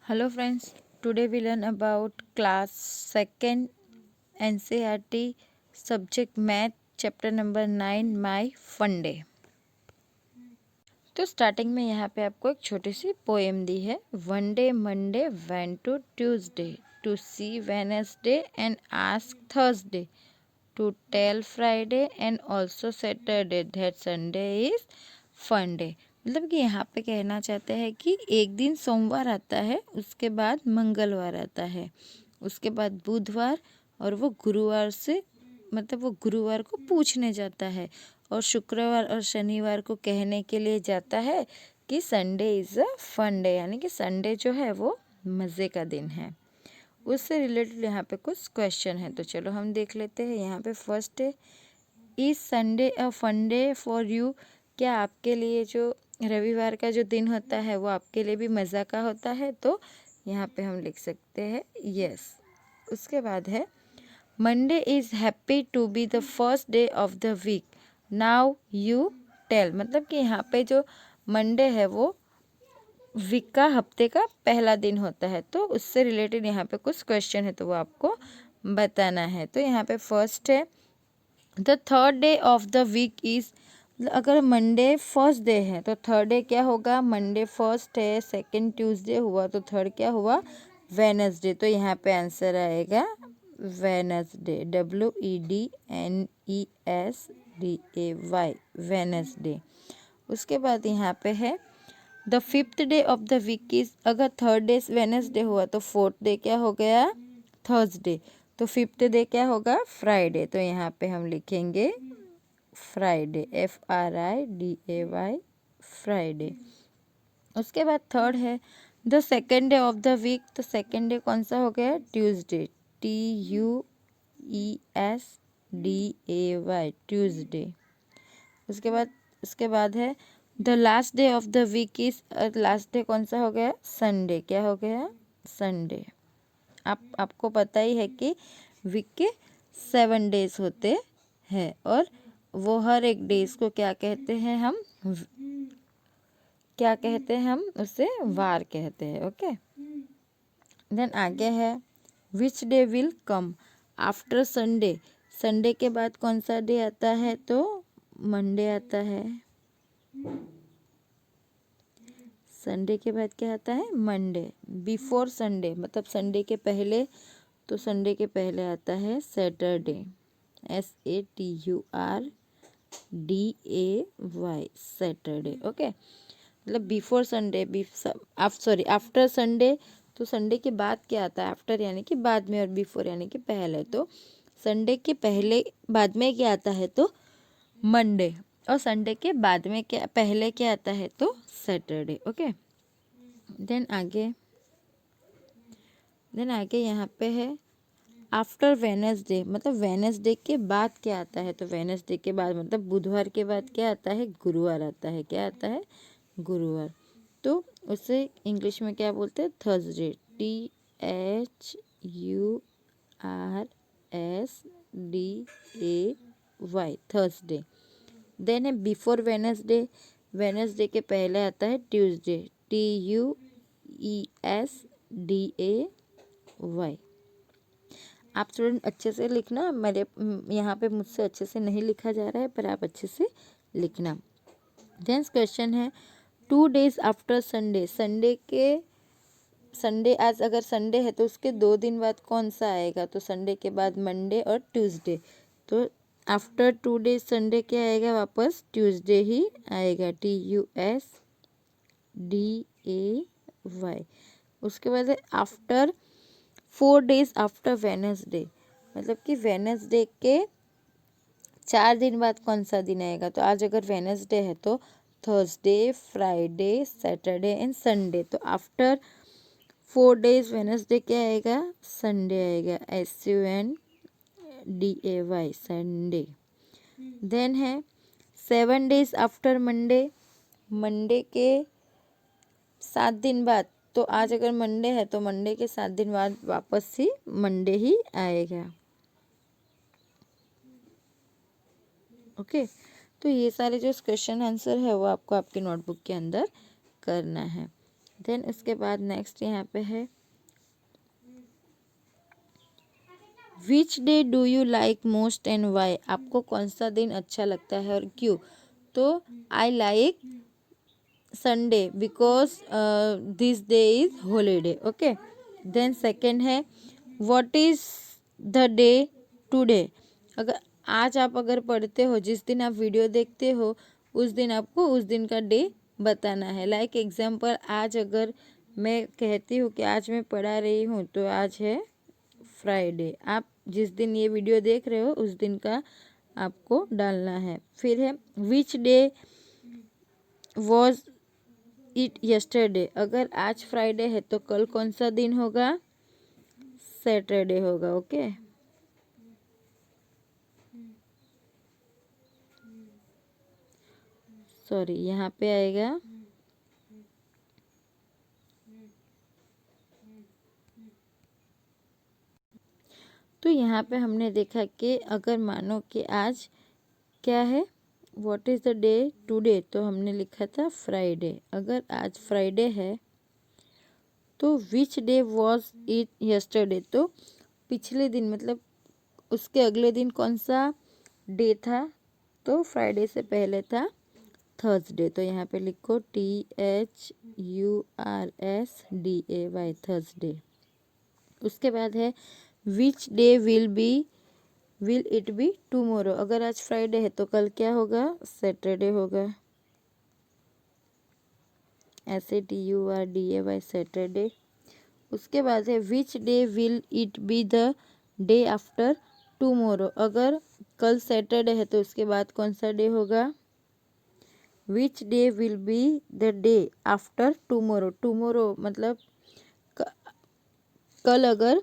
Hello friends, today we learn about class 2nd NCERT subject math chapter number 9 My Fun Day। तो starting में यहाँ पे आपको एक छोटी सी पोएम दी है। One day Monday went to Tuesday to see Wednesday and ask Thursday to tell Friday and also Saturday that Sunday is fun day. मतलब कि यहाँ पे कहना चाहते हैं कि एक दिन सोमवार आता है, उसके बाद मंगलवार आता है, उसके बाद बुधवार, और वो गुरुवार से मतलब वो गुरुवार को पूछने जाता है और शुक्रवार और शनिवार को कहने के लिए जाता है कि Sunday is a fun day, यानी कि संडे जो है वो मज़े का दिन है। उससे रिलेटेड यहाँ पे कुछ क्वेश्चन है, तो चलो हम देख लेते हैं। यहाँ पे फर्स्ट है, is Sunday a fun day for you? क्या आपके लिए जो रविवार का जो दिन होता है वो आपके लिए भी मज़ा का होता है? तो यहाँ पे हम लिख सकते हैं यस। उसके बाद है, Monday is happy to be the first day of the week, now you tell. मतलब कि यहाँ पे जो मंडे है वो वीक का, हफ्ते का पहला दिन होता है, तो उससे रिलेटेड यहाँ पे कुछ क्वेश्चन है तो वो आपको बताना है। तो यहाँ पे फर्स्ट है, the third day of the week is, अगर मंडे फर्स्ट डे है तो थर्ड डे क्या होगा? मंडे फर्स्ट है, सेकंड ट्यूसडे हुआ तो थर्ड क्या हुआ? वेनसडे। तो यहाँ पे आंसर आएगा वेनसडे, WEDNESDAY, वेनसडे। उसके बाद यहाँ पे है, the fifth day of the week is, अगर थर्ड डे वेनसडे हुआ तो फोर्थ डे क्या हो गया? थर्सडे। तो फिफ्थ डे क्या होगा? फ्राइडे। तो यहाँ पे हम लिखेंगे फ्राइडे, FRIDAY, फ्राइडे। उसके बाद थर्ड है, the second day of the week, तो सेकेंड डे कौन सा हो गया? Tuesday, TUESDAY, Tuesday. उसके बाद है, the last day of the week is, last day कौन सा हो गया? संडे। क्या हो गया? संडे। आपको पता ही है कि वीक के 7 डेज होते हैं और वो हर एक डेज को क्या कहते हैं? हम क्या कहते हैं? हम उसे वार कहते हैं। ओके, देन आगे है, which day will come after Sunday? Sunday के बाद कौन सा डे आता है? तो मंडे आता है। संडे के बाद क्या आता है? मंडे। बिफोर संडे मतलब संडे के पहले, तो संडे के पहले आता है सैटरडे, SATURDAY, सैटरडे। ओके, मतलब बिफोर संडे, आफ्टर संडे, तो संडे के बाद क्या आता है? आफ्टर यानी कि बाद में और बिफोर यानी कि पहले। तो संडे के पहले बाद में क्या आता है? तो मंडे। और संडे के बाद में क्या पहले क्या आता है? तो सैटरडे। ओके, देन आगे यहाँ पे है, आफ्टर वेनसडे, मतलब वेनसडे के बाद क्या आता है? तो वेनसडे के बाद मतलब बुधवार के बाद क्या आता है? गुरुवार आता है। क्या आता है? गुरुवार। तो उसे इंग्लिश में क्या बोलते हैं? Thursday, THURSDAY, Thursday. देन है बिफोर वेनसडे, वेनसडे के पहले आता है ट्यूसडे, TUESDAY। आप स्टूडेंट अच्छे से लिखना, मेरे यहाँ पे मुझसे अच्छे से नहीं लिखा जा रहा है, पर आप अच्छे से लिखना। देन क्वेश्चन है, 2 डेज आफ्टर संडे, संडे आज अगर संडे है तो उसके 2 दिन बाद कौन सा आएगा? तो संडे के बाद मंडे और ट्यूसडे, तो आफ्टर 2 डेज संडे क्या आएगा? वापस ट्यूसडे ही आएगा, TUSDAY। उसके बाद है, आफ्टर 4 डेज आफ्टर वेनसडे, मतलब कि वेनसडे के 4 दिन बाद कौन सा दिन आएगा? तो आज अगर वेनसडे है तो Thursday, Friday, Saturday and Sunday. तो आफ्टर 4 डेज वेनसडे क्या आएगा? संडे आएगा, SUNDAY, संडे। देन है 7 डेज आफ्टर मंडे, मंडे के 7 दिन बाद, तो आज अगर मंडे है तो मंडे के 7 दिन बाद वापस ही मंडे ही आएगा। ओके, तो ये सारे जो क्वेश्चन आंसर है वो आपको आपके नोटबुक के अंदर करना है। देन उसके बाद नेक्स्ट यहाँ पे है which day do you like most and why, आपको कौन सा दिन अच्छा लगता है और क्यों। तो I like Sunday because this day is holiday. Okay, then second है what is the day today. अगर आज आप अगर पढ़ते हो, जिस दिन आप वीडियो देखते हो उस दिन आपको उस दिन का डे बताना है। लाइक एग्जाम्पल, आज अगर मैं कहती हूँ कि आज मैं पढ़ा रही हूँ तो आज है फ्राइडे। आप जिस दिन ये वीडियो देख रहे हो उस दिन का आपको डालना है। फिर है which day was it yesterday, अगर आज फ्राइडे है तो कल कौन सा दिन होगा, सैटरडे होगा। ओके, सॉरी यहाँ पे आएगा तो यहाँ पे हमने देखा कि अगर मानो कि आज क्या है, what is the day today, तो हमने लिखा था फ्राइडे। अगर आज फ्राइडे है तो which day was it yesterday, तो पिछले दिन मतलब उसके अगले दिन कौन सा डे था, तो फ्राइडे से पहले था थर्सडे। तो यहाँ पे लिखो THURSDAY, थर्सडे। उसके बाद है which day will it be tomorrow, अगर आज फ्राइडे है तो कल क्या होगा, सैटरडे होगा। SATURDAY, Saturday. उसके बाद है which day will it be the day after tomorrow, अगर कल सैटरडे है तो उसके बाद कौन सा डे होगा, which day will be the day after tomorrow. Tomorrow मतलब कल अगर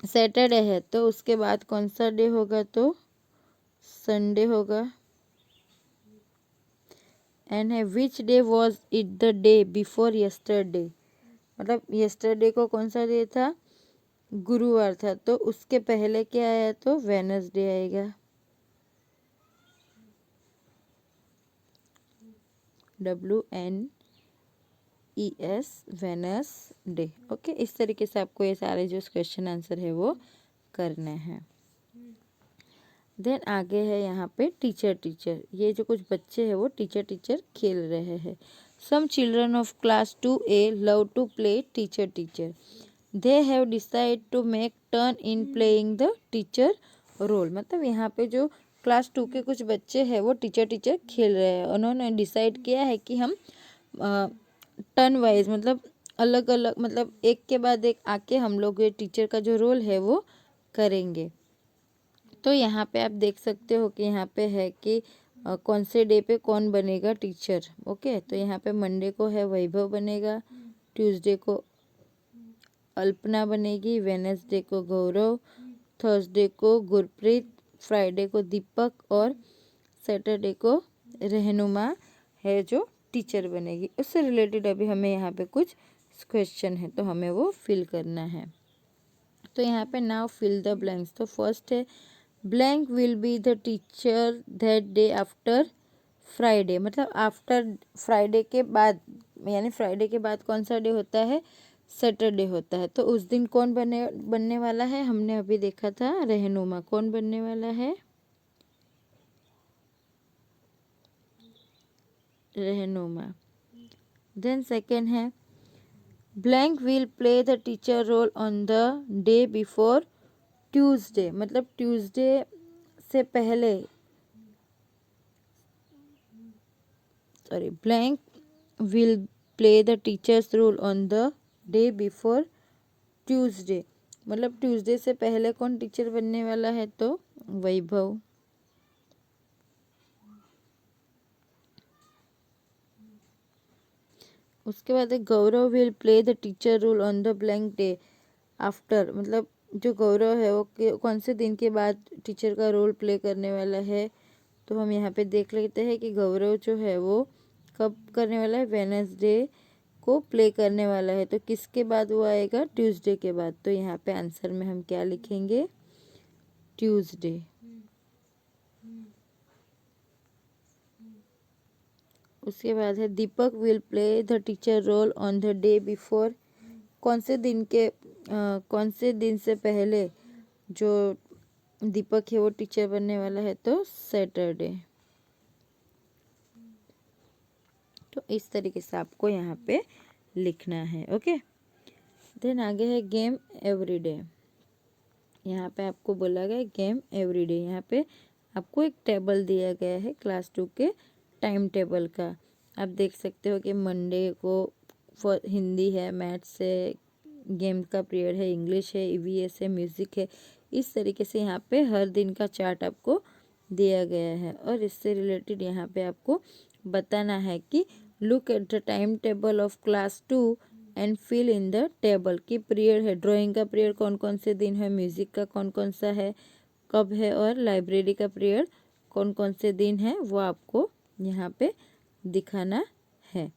सैटरडे है तो उसके बाद कौन सा डे होगा, तो संडे होगा। एंड है which day was it the day before yesterday, मतलब यस्टरडे को कौन सा डे था, गुरुवार था, तो उसके पहले क्या आया, तो वेनसडे आएगा। WNES, Wednesday. ओके, इस तरीके से आपको ये सारे जो क्वेश्चन आंसर है वो करने हैं। देन आगे है यहाँ पे टीचर, ये जो कुछ बच्चे हैं वो टीचर खेल रहे हैं। Some children of class 2A love to play teacher. They have decide to make turn in playing the teacher role, मतलब यहाँ पे जो क्लास 2 के कुछ बच्चे हैं वो टीचर खेल रहे हैं। उन्होंने डिसाइड किया है कि हम टर्न वाइज मतलब अलग अलग, मतलब एक के बाद एक आके हम लोग ये टीचर का जो रोल है वो करेंगे। तो यहाँ पे आप देख सकते हो कि यहाँ पे है कि कौन से डे पे कौन बनेगा टीचर। ओके, तो यहाँ पे मंडे को है वैभव बनेगा, ट्यूसडे को अल्पना बनेगी, वेनसडे को गौरव, थर्सडे को गुरप्रीत, फ्राइडे को दीपक और सैटरडे को रहनुमा है जो टीचर बनेगी। उससे रिलेटेड अभी हमें यहाँ पे कुछ क्वेश्चन है तो हमें वो फिल करना है। तो यहाँ पे नाउ फिल द ब्लैंक्स। तो फर्स्ट है blank will be the teacher that day after Friday, मतलब आफ्टर फ्राइडे के बाद, यानी फ्राइडे के बाद कौन सा डे होता है, सैटरडे होता है। तो उस दिन कौन बनने वाला है, हमने अभी देखा था रहनुमा। कौन बनने वाला है, रहनुमा। देन सेकेंड है blank will play the teacher role on the day before Tuesday, मतलब ट्यूसडे से पहले, sorry, blank will play the teachers role on the day before Tuesday, मतलब ट्यूसडे से पहले कौन टीचर बनने वाला है, तो वैभव। उसके बाद Gaurav will play the teacher role on the blank day after, मतलब जो गौरव है वो कौन से दिन के बाद टीचर का रोल प्ले करने वाला है। तो हम यहाँ पे देख लेते हैं कि गौरव जो है वो कब करने वाला है, वेनसडे को प्ले करने वाला है। तो किसके बाद वो आएगा, ट्यूसडे के बाद। तो यहाँ पे आंसर में हम क्या लिखेंगे, ट्यूसडे। उसके बाद है Deepak will play the teacher role on the day before. कौन से दिन से पहले जो दीपक है वो टीचर बनने वाला है, तो सैटरडे। तो इस तरीके से आपको यहाँ पे लिखना है। ओके, देन आगे है गेम एवरीडे। यहाँ पे आपको बोला गया गेम एवरीडे। यहाँ पे आपको एक टेबल दिया गया है क्लास 2 के टाइम टेबल का। आप देख सकते हो कि मंडे को हिंदी है, मैथ्स है, गेम का पीरियड है, इंग्लिश है, ईवीएस है, म्यूज़िक है। इस तरीके से यहाँ पे हर दिन का चार्ट आपको दिया गया है। और इससे रिलेटेड यहाँ पे आपको बताना है कि look at the time table of class 2 and fill in the table की पीरियड है। ड्राइंग का पीरियड कौन कौन से दिन है, म्यूज़िक का कौन कौन सा है, कब है, और लाइब्रेरी का पीरियड कौन कौन से दिन है, वो आपको यहाँ पे दिखाना है।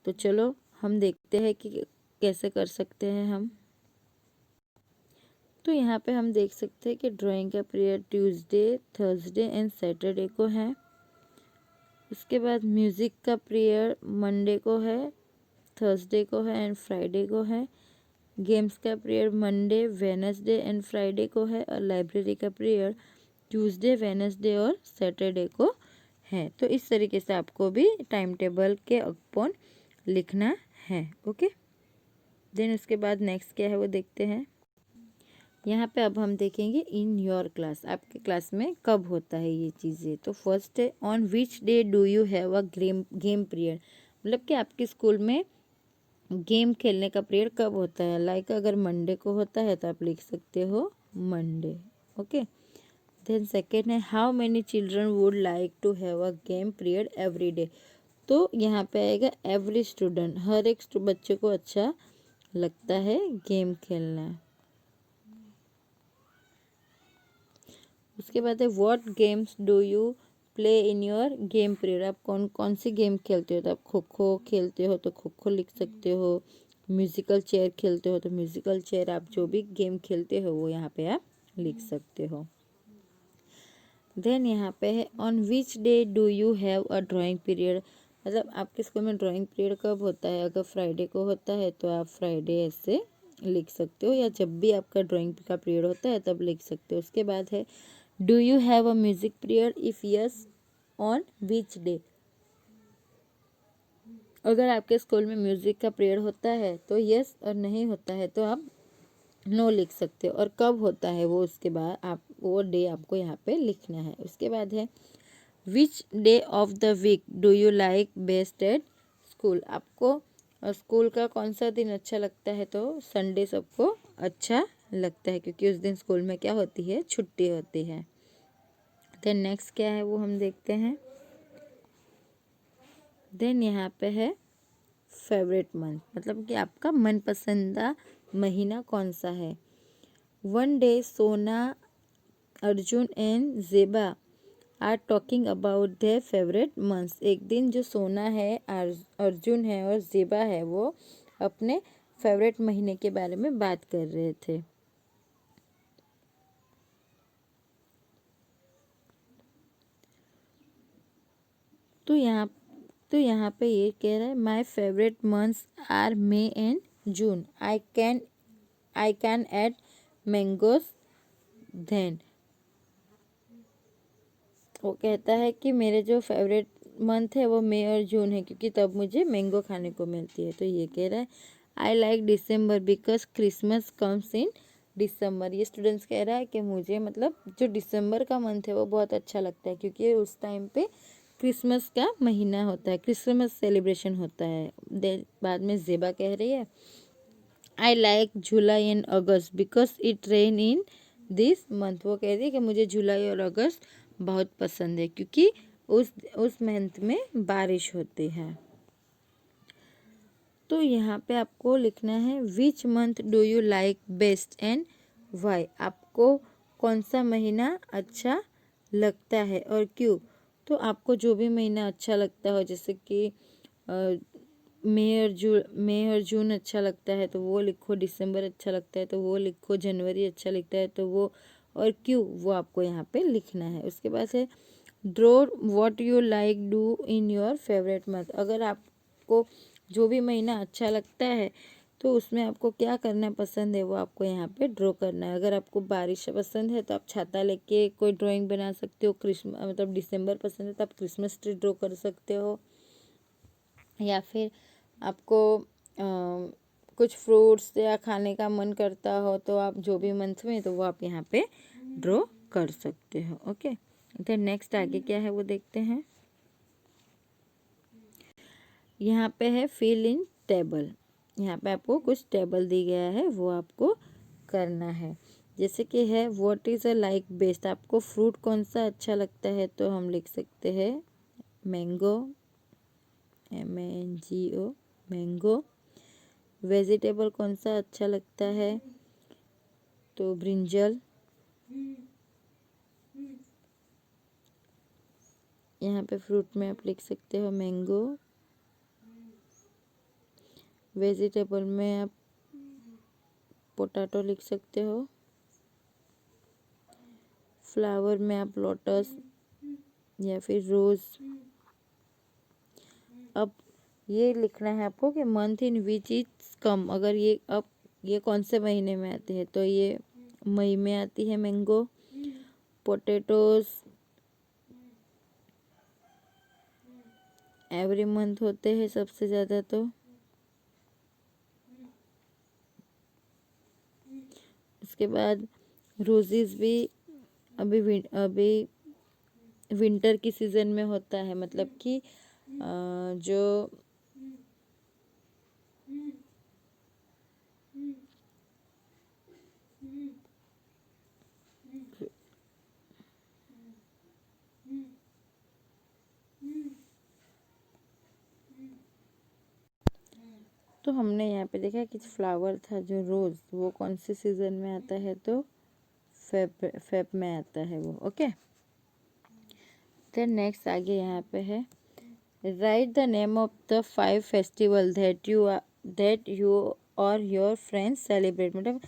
तो चलो हम देखते हैं कि कैसे कर सकते हैं हम। तो यहाँ पे हम देख सकते हैं कि ड्राइंग का period Tuesday, Thursday and Saturday को है। उसके बाद म्यूज़िक का पीरियड मंडे को है, थर्सडे को है एंड फ्राइडे को है। गेम्स का period Monday, Wednesday and Friday को है। और लाइब्रेरी का पीरियड ट्यूसडे, वेनसडे और सैटरडे को है। तो इस तरीके से आपको भी टाइम टेबल के अपॉन लिखना है। ओके, देन उसके बाद नेक्स्ट क्या है वो देखते हैं। यहाँ पे अब हम देखेंगे इन योर क्लास, आपके क्लास में कब होता है ये चीज़ें। तो फर्स्ट है on which day do you have a game period. मतलब कि आपके स्कूल में गेम खेलने का पीरियड कब होता है। लाइक अगर मंडे को होता है तो आप लिख सकते हो मंडे। ओके, देन सेकेंड है how many children would like to have a game period every day. तो यहाँ पे आएगा एवरी स्टूडेंट, हर एक बच्चे को अच्छा लगता है गेम खेलना। उसके बाद है what games do you play in your game period. आप कौन कौन सी गेम खेलते हो। तो आप खो खो खेलते हो तो खो खो लिख सकते हो, म्यूज़िकल चेयर खेलते हो तो म्यूज़िकल चेयर, आप जो भी गेम खेलते हो वो यहाँ पे आप लिख सकते हो। देन यहाँ पे है on which day do you have a drawing period. मतलब आपके स्कूल में ड्राइंग पीरियड कब होता है। अगर फ्राइडे को होता है तो आप फ्राइडे ऐसे लिख सकते हो, या जब भी आपका ड्राइंग का पीरियड होता है तब लिख सकते हो। उसके बाद है do you have a music period, if yes on which day. अगर आपके स्कूल में म्यूज़िक का पीरियड होता है तो यस, और नहीं होता है तो आप नो लिख सकते हो। और कब होता है वो उसके बाद आप वो डे आपको यहाँ पे लिखना है। उसके बाद है which day of the week do you like best at school. आपको स्कूल का कौन सा दिन अच्छा लगता है। तो संडे सबको अच्छा लगता है क्योंकि उस दिन स्कूल में क्या होती है, छुट्टी होती है। देन नेक्स्ट क्या है वो हम देखते हैं। देन यहाँ पे है फेवरेट मंथ, मतलब कि आपका मनपसंदा महीना कौन सा है। One day Sona, Arjun and Zeba are talking about their favourite months. एक दिन जो सोना है, अर्जुन है और जेबा है वो अपने फेवरेट महीने के बारे में बात कर रहे थे। तो यहाँ पे ये कह रहा है my favourite months are May and June. I can eat mangoes then. वो कहता है कि मेरे जो फेवरेट मंथ है वो मई और जून है क्योंकि तब मुझे मैंगो खाने को मिलती है। तो ये कह रहा है I like December because Christmas comes in December. ये स्टूडेंट्स कह रहा है कि मुझे मतलब जो दिसंबर का मंथ है वो बहुत अच्छा लगता है क्योंकि उस टाइम पे क्रिसमस का महीना होता है, क्रिसमस सेलिब्रेशन होता है। बाद में जेबा कह रही है I like July and August because it rain in this month. वो कह रही है कि मुझे जुलाई और अगस्त बहुत पसंद है क्योंकि उस मंथ में बारिश होती है। तो यहाँ पे आपको लिखना है which month do you like best and why. आपको कौन सा महीना अच्छा लगता है और क्यों। तो आपको जो भी महीना अच्छा लगता हो, जैसे कि मई और जून अच्छा लगता है तो वो लिखो, दिसंबर अच्छा लगता है तो वो लिखो, जनवरी अच्छा लगता है तो वो, और क्यों वो आपको यहाँ पे लिखना है। उसके बाद है draw what you like do in your favourite month. अगर आपको जो भी महीना अच्छा लगता है तो उसमें आपको क्या करना पसंद है वो आपको यहाँ पे ड्रॉ करना है। अगर आपको बारिश पसंद है तो आप छाता लेके कोई ड्राइंग बना सकते हो। मतलब दिसंबर पसंद है तो आप क्रिसमस ट्री ड्रॉ कर सकते हो, या फिर आपको कुछ फ्रूट्स या खाने का मन करता हो तो आप जो भी मंथ में तो वो आप यहाँ पे ड्रॉ कर सकते हो। ओके, तो नेक्स्ट आगे क्या है वो देखते हैं। यहाँ पे है फिल इन टेबल। यहाँ पे आपको कुछ टेबल दी गया है वो आपको करना है। जैसे कि है what is a like best, आपको फ्रूट कौन सा अच्छा लगता है तो हम लिख सकते हैं मैंगो, MANGO, मैंगो। वेजिटेबल कौन सा अच्छा लगता है तो ब्रिंजल। यहाँ पे फ्रूट में आप लिख सकते हो मैंगो। वेजिटेबल में आप पोटैटो लिख सकते हो। फ्लावर में आप लोटस या फिर रोज। अब ये लिखना है आपको कि month in which is come, अगर ये कौन से महीने में आते हैं तो ये मई में आती है मैंगो। पोटैटोज एवरी मंथ होते हैं सबसे ज़्यादा। तो उसके बाद रोजेस भी अभी विंटर की सीज़न में होता है, मतलब कि जो तो हमने यहाँ पे देखा कि फ्लावर था जो रोज़, वो कौन से सीज़न में आता है तो फेब में आता है वो। ओके, देन नेक्स्ट आगे यहाँ पे है right the name of the 5 festival that you और योर फ्रेंड्स सेलिब्रेट। मतलब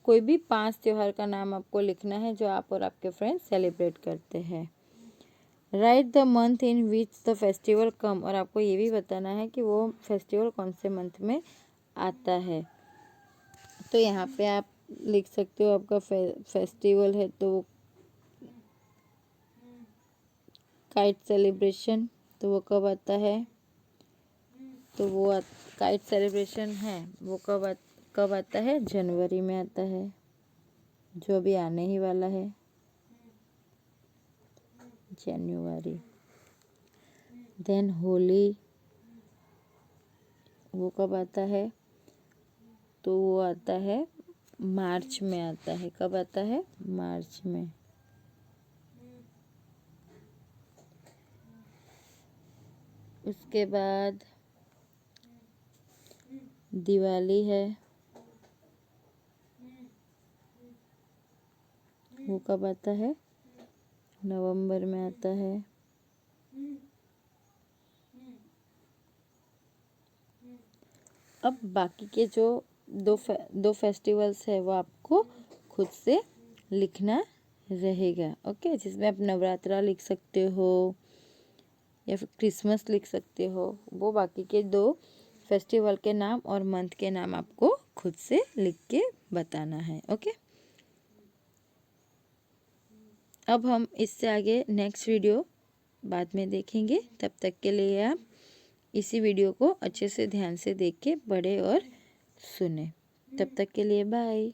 कोई भी 5 त्योहार का नाम आपको लिखना है जो आप और आपके फ्रेंड्स सेलिब्रेट करते हैं। Write the month in which the festival come, और आपको ये भी बताना है कि वो फेस्टिवल कौन से मंथ में आता है। तो यहाँ पे आप लिख सकते हो आपका फेस्टिवल है तो काइट सेलिब्रेशन, तो वो कब आता है तो वो काइट सेलिब्रेशन है वो कब आता है, जनवरी में आता है, जो भी आने ही वाला है, जनवरी। देन होली वो कब आता है तो वो आता है मार्च में आता है। कब आता है, मार्च में। उसके बाद दिवाली है, वो कब आता है, नवंबर में आता है। अब बाकी के जो दो फेस्टिवल्स है वो आपको खुद से लिखना रहेगा। ओके, जिसमें आप नवरात्रा लिख सकते हो या फिर क्रिसमस लिख सकते हो। वो बाकी के 2 फेस्टिवल के नाम और मंथ के नाम आपको खुद से लिख के बताना है। ओके, अब हम इससे आगे नेक्स्ट वीडियो बाद में देखेंगे। तब तक के लिए आप इसी वीडियो को अच्छे से ध्यान से देख के पढ़ें और सुने। तब तक के लिए बाय।